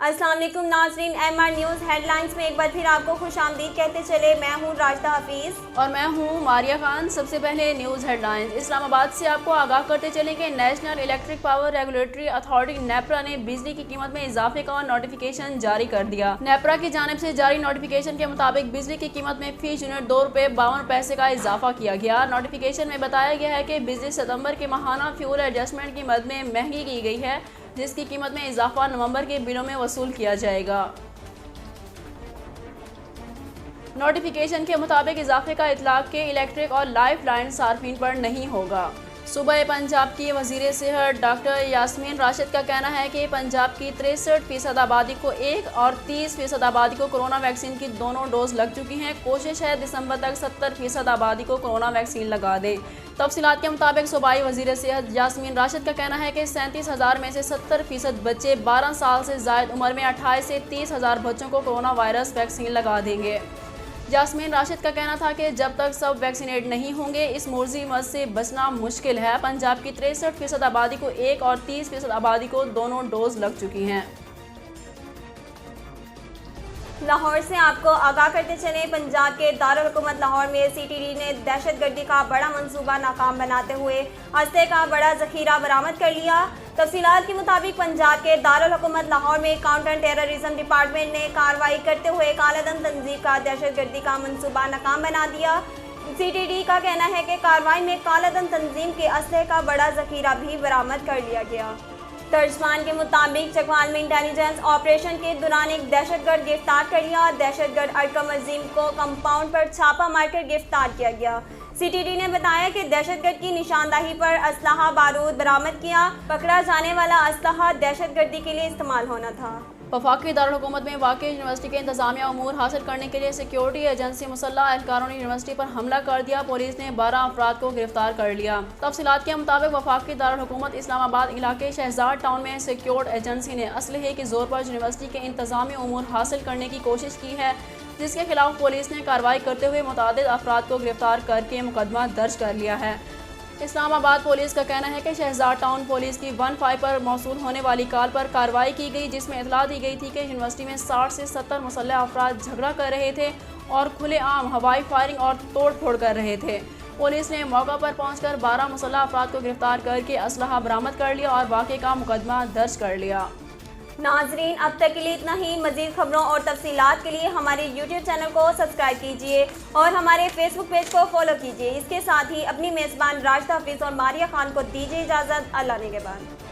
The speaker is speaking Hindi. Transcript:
अस्सलाम वालेकुम नाजरीन, MR न्यूज़ हेडलाइंस में एक बार फिर आपको खुशामदीद कहते चले। मैं हूँ राशिदा हफीज़ और मैं हूँ मारिया खान। सबसे पहले न्यूज़ हेडलाइंस इस्लामाबाद से आपको आगाह करते चले कि national electric power regulatory authority NEPRA ने बिजली की कीमत में इजाफे का नोटिफिकेशन जारी कर दिया। नेपरा की जानिब से जारी नोटिफिकेशन के मुताबिक बिजली की कीमत में फी यूनिट ₹2.52 का इजाफा किया गया। नोटिफिकेशन में बताया गया है कि बिजली सितंबर के माहाना फ्यूल एडजस्टमेंट की मद में महंगी की गई है, जिसकी कीमत में इजाफा नवंबर के बिलों में वसूल किया जाएगा। नोटिफिकेशन के मुताबिक इजाफे का इतलाक के इलेक्ट्रिक और लाइफ लाइन सार्फिन पर नहीं होगा। सूबा पंजाब की वजीर सेहत डॉक्टर यास्मीन राशिद का कहना है कि पंजाब की 63% आबादी को एक और 30% आबादी को कोरोना वैक्सीन की दोनों डोज लग चुकी हैं। कोशिश है दिसंबर तक 70% आबादी को कोरोना वैक्सीन लगा दें। तफसीलात के मुताबिक सूबाई वजीर सेहत यास्मीन राशिद का कहना है कि 37,000 में से 70% बच्चे 12 साल से ज़ायद उम्र में 28 से 30,000 बच्चों को कोरोना वायरस वैक्सीन लगा देंगे। यास्मीन राशिद का कहना था कि जब तक सब वैक्सीनेट नहीं होंगे इस मुर्जी मर्ज से बचना मुश्किल है। पंजाब की 63% आबादी को एक और 30% आबादी को दोनों डोज लग चुकी हैं। लाहौर से आपको आगाह करते चले, पंजाब के दारुल हुकूमत लाहौर में CTD ने दहशतगर्दी का बड़ा मंसूबा नाकाम बनाते हुए अस्ते का बड़ा जखीरा बरामद कर लिया। तफसीलात के मुताबिक पंजाब के दारुल हुकूमत लाहौर में काउंटर टेररिज्म डिपार्टमेंट ने कार्रवाई करते हुए कालाधन तंजीम का दहशतगर्दी का मंसूबा नाकाम बना दिया। CTD का कहना है कि कार्रवाई में कालाधन तंजीम के असले का बड़ा जखीरा भी बरामद कर लिया गया। तर्जमान के मुताबिक चकवाल में इंटेलिजेंस ऑपरेशन के दौरान एक दहशतगर्द गिरफ्तार कर लिया। दहशतगर्द अरकम अजीम को कंपाउंड पर छापा मारकर गिरफ्तार किया गया। CTD ने बताया कि दहशतगर्द की निशानदाही पर असलहा बारूद बरामद किया। पकड़ा जाने वाला असलहा दहशतगर्दी के लिए इस्तेमाल होना था। वफाकी दारुल हुकूमत में वाक़ यूनिवर्सिटी के इंतजामिया उमूर हासिल करने के लिए सिक्योरिटी एजेंसी मुसल्लह एहलकारों ने यूनिवर्सिटी पर हमला कर दिया। पुलिस ने 12 अफराद को गिरफ्तार कर लिया। तफसीलात के मुताबिक वफाकी दारुल हुकूमत इस्लामाबाद इलाके शहजाद टाउन में सिक्योरिटी एजेंसी ने असलहे के जोर पर यूनिवर्सिटी के इंतजामी उमूर हासिल करने की कोशिश की है, जिसके खिलाफ पुलिस ने कार्रवाई करते हुए मुतादिद अफराद को गिरफ्तार करके मुकदमा दर्ज कर लिया है। इस्लामाबाद पुलिस का कहना है कि शहजाद टाउन पुलिस की 15 पर मौसूल होने वाली कॉल पर कार्रवाई की गई, जिसमें इतला दी गई थी कि यूनिवर्सिटी में 60 से 70 मुसल्लह अफराद झगड़ा कर रहे थे और खुलेआम हवाई फायरिंग और तोड़ फोड़ कर रहे थे। पुलिस ने मौका पर पहुंचकर 12 मुसल्लह अफराद को गिरफ्तार करके असलहा बरामद कर लिया और वाक़े का मुकदमा दर्ज कर लिया। नाजरीन, अब तक के लिए इतना ही। मज़ीद खबरों और तफसीलात के लिए हमारे YouTube चैनल को सब्सक्राइब कीजिए और हमारे Facebook पेज को फॉलो कीजिए। इसके साथ ही अपनी मेज़बान राशिदा हफीज़ और मारिया खान को दीजिए इजाज़त। अल्लाह ने के बाद।